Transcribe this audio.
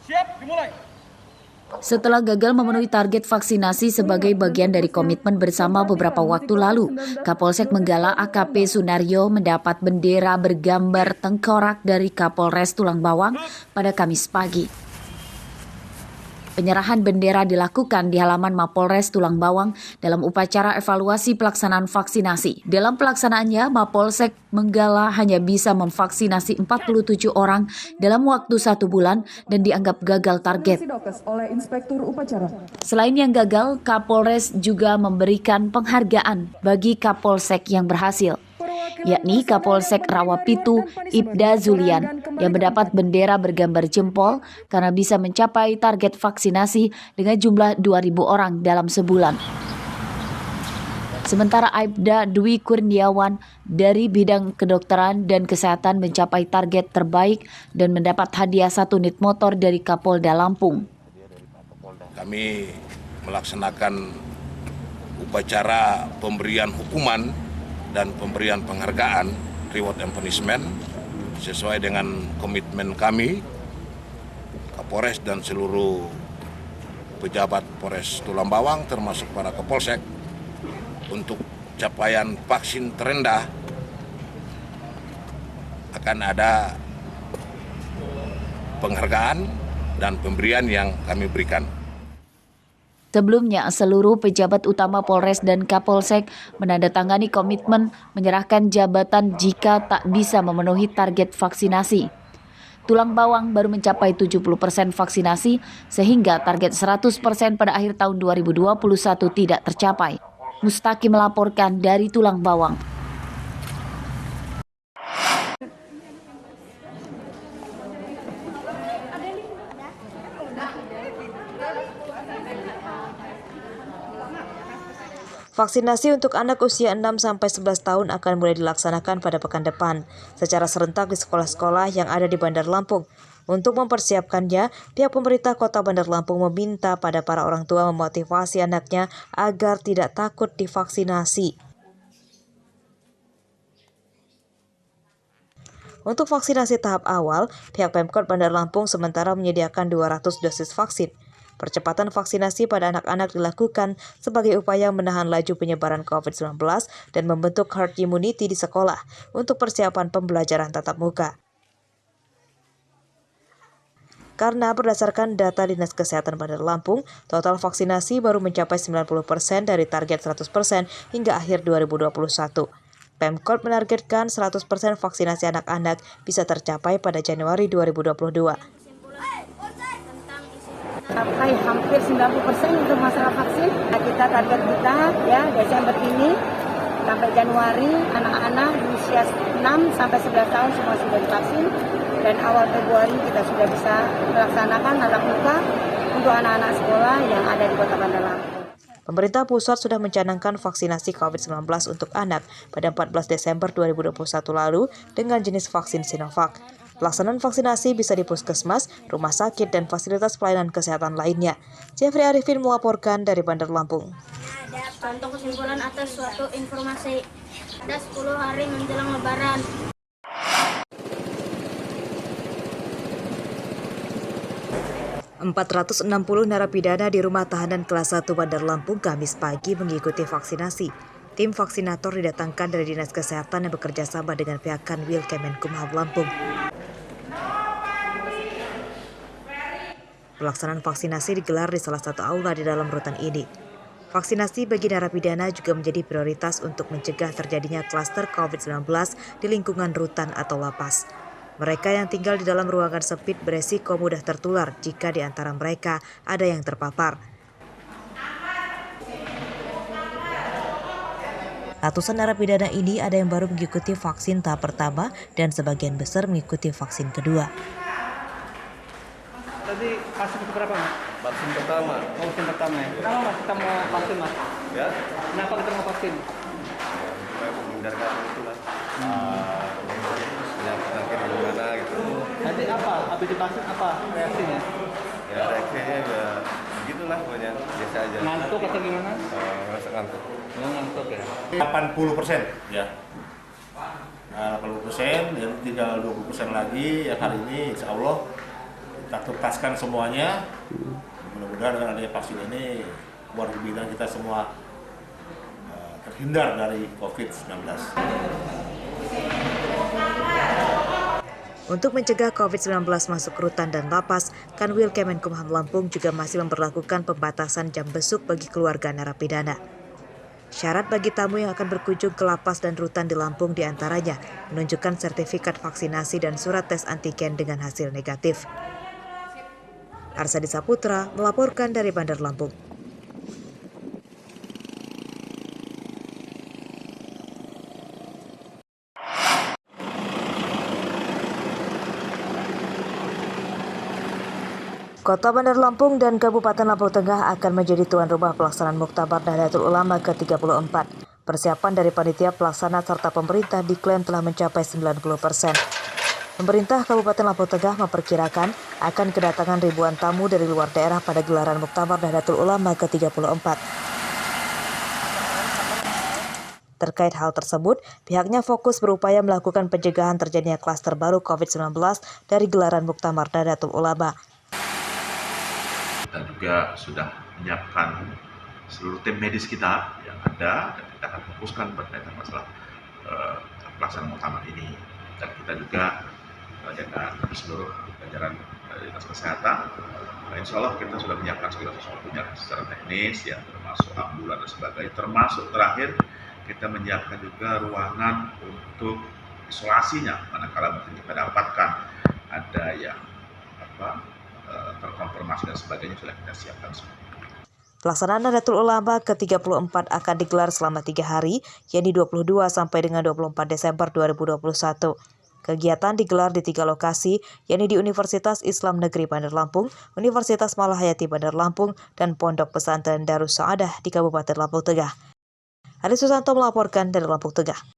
Siap, dimulai. Setelah gagal memenuhi target vaksinasi sebagai bagian dari komitmen bersama beberapa waktu lalu, Kapolsek Menggala AKP Sunaryo mendapat bendera bergambar tengkorak dari Kapolres Tulang Bawang pada Kamis pagi. Penyerahan bendera dilakukan di halaman Mapolres Tulang Bawang dalam upacara evaluasi pelaksanaan vaksinasi. Dalam pelaksanaannya, Mapolsek Menggala hanya bisa memvaksinasi 47 orang dalam waktu 1 bulan dan dianggap gagal target. Selain yang gagal, Kapolres juga memberikan penghargaan bagi Kapolsek yang berhasil, yakni Kapolsek Rawapitu Ibda Zulian yang mendapat bendera bergambar jempol karena bisa mencapai target vaksinasi dengan jumlah 2.000 orang dalam sebulan. Sementara Aibda Dwi Kurniawan dari bidang kedokteran dan kesehatan mencapai target terbaik dan mendapat hadiah 1 unit motor dari Kapolda Lampung. Kami melaksanakan upacara pemberian hukuman dan pemberian penghargaan, reward and punishment, sesuai dengan komitmen kami, Kapolres dan seluruh pejabat Polres Tulang Bawang termasuk para Kapolsek untuk capaian vaksin terendah akan ada penghargaan dan pemberian yang kami berikan. Sebelumnya, seluruh pejabat utama Polres dan Kapolsek menandatangani komitmen menyerahkan jabatan jika tak bisa memenuhi target vaksinasi. Tulang Bawang baru mencapai 70% vaksinasi sehingga target 100% pada akhir tahun 2021 tidak tercapai. Mustaqim melaporkan dari Tulang Bawang. Vaksinasi untuk anak usia 6-11 tahun akan mulai dilaksanakan pada pekan depan secara serentak di sekolah-sekolah yang ada di Bandar Lampung. Untuk mempersiapkannya, pihak pemerintah Kota Bandar Lampung meminta pada para orang tua memotivasi anaknya agar tidak takut divaksinasi. Untuk vaksinasi tahap awal, pihak Pemkot Bandar Lampung sementara menyediakan 200 dosis vaksin. Percepatan vaksinasi pada anak-anak dilakukan sebagai upaya menahan laju penyebaran COVID-19 dan membentuk herd immunity di sekolah untuk persiapan pembelajaran tatap muka. Karena berdasarkan data Dinas Kesehatan Bandar Lampung, total vaksinasi baru mencapai 90% dari target 100% hingga akhir 2021. Pemkot menargetkan 100% vaksinasi anak-anak bisa tercapai pada Januari 2022. Sampai hampir 90% untuk masalah vaksin. Nah, kita target kita ya Desember ini sampai Januari anak-anak di usia 6 sampai 11 tahun semua sudah divaksin dan awal Februari kita sudah bisa melaksanakan tatap muka untuk anak-anak sekolah yang ada di Kota Bandar Lampung. Pemerintah pusat sudah mencanangkan vaksinasi COVID-19 untuk anak pada 14 Desember 2021 lalu dengan jenis vaksin Sinovac. Pelaksanaan vaksinasi bisa di puskesmas, rumah sakit, dan fasilitas pelayanan kesehatan lainnya. Jeffrey Arifin melaporkan dari Bandar Lampung. Contoh kesimpulan atas suatu informasi, ada 10 hari menjelang Lebaran. .460 narapidana di Rumah Tahanan Kelas 1 Bandar Lampung Kamis pagi mengikuti vaksinasi. Tim vaksinator didatangkan dari Dinas Kesehatan yang bekerja sama dengan pihak Kanwil Kemenkumham Lampung. Pelaksanaan vaksinasi digelar di salah satu aula di dalam rutan ini. Vaksinasi bagi narapidana juga menjadi prioritas untuk mencegah terjadinya klaster COVID-19 di lingkungan rutan atau lapas. Mereka yang tinggal di dalam ruangan sempit beresiko mudah tertular jika di antara mereka ada yang terpapar. Ratusan narapidana ini ada yang baru mengikuti vaksin tahap pertama dan sebagian besar mengikuti vaksin kedua. Tadi vaksin berapa, Mas? Vaksin pertama. Oh, vaksin pertama ya. Kenapa Mas kita mau vaksin, Mas? Ya. Kenapa kita mau vaksin? Supaya menghindarkan itu lah. Penyakit di mana gitu. Nanti apa? Habis divaksin apa reaksinya? Ya reaksinya ya begitulah pokoknya. Biasa aja. Ngantuk atau gimana? Merasa ngantuk. Oh, ngantuk ya. 80% ya. 80%, jadi tinggal 20% lagi yang hari ini insya Allah kita tuntaskan semuanya. Mudah-mudahan dengan adanya vaksin ini warga binaan kita semua terhindar dari COVID-19. Untuk mencegah COVID-19 masuk ke rutan dan lapas, Kanwil Kemenkumham Lampung juga masih memberlakukan pembatasan jam besuk bagi keluarga narapidana. Syarat bagi tamu yang akan berkunjung ke lapas dan rutan di Lampung diantaranya menunjukkan sertifikat vaksinasi dan surat tes antigen dengan hasil negatif. Arsadi Saputra melaporkan dari Bandar Lampung. Kota Bandar Lampung dan Kabupaten Lampung Tengah akan menjadi tuan rumah pelaksanaan Muktabar Nahdlatul Ulama ke-34. Persiapan dari panitia pelaksana serta pemerintah diklaim telah mencapai 90%. Pemerintah Kabupaten Lampung Tengah memperkirakan akan kedatangan ribuan tamu dari luar daerah pada gelaran Muktabar Nahdlatul Ulama ke-34. Terkait hal tersebut, pihaknya fokus berupaya melakukan pencegahan terjadinya klaster baru COVID-19 dari gelaran Muktamar Nahdlatul Ulama. Kita juga sudah menyiapkan seluruh tim medis kita yang ada dan kita akan fokuskan berkaitan masalah pelaksanaan muktamar ini. Dan kita juga dengan seluruh jajaran dinas kesehatan, insya Allah kita sudah menyiapkan segala sesuatunya secara teknis, ya, termasuk ambulan dan sebagainya. Termasuk terakhir kita menyiapkan juga ruangan untuk isolasinya, manakala mungkin kita dapatkan ada yang terkonfirmasi dan sebagainya, sudah kita siapkan semua. Pelaksanaan Nahdlatul Ulama ke-34 akan digelar selama 3 hari, yakni 22 sampai dengan 24 Desember 2021. Kegiatan digelar di 3 lokasi, yakni di Universitas Islam Negeri Bandar Lampung, Universitas Malahayati Bandar Lampung, dan Pondok Pesantren Darus Saadah di Kabupaten Lampung Tengah. Ari Susanto melaporkan dari Lampung Tengah.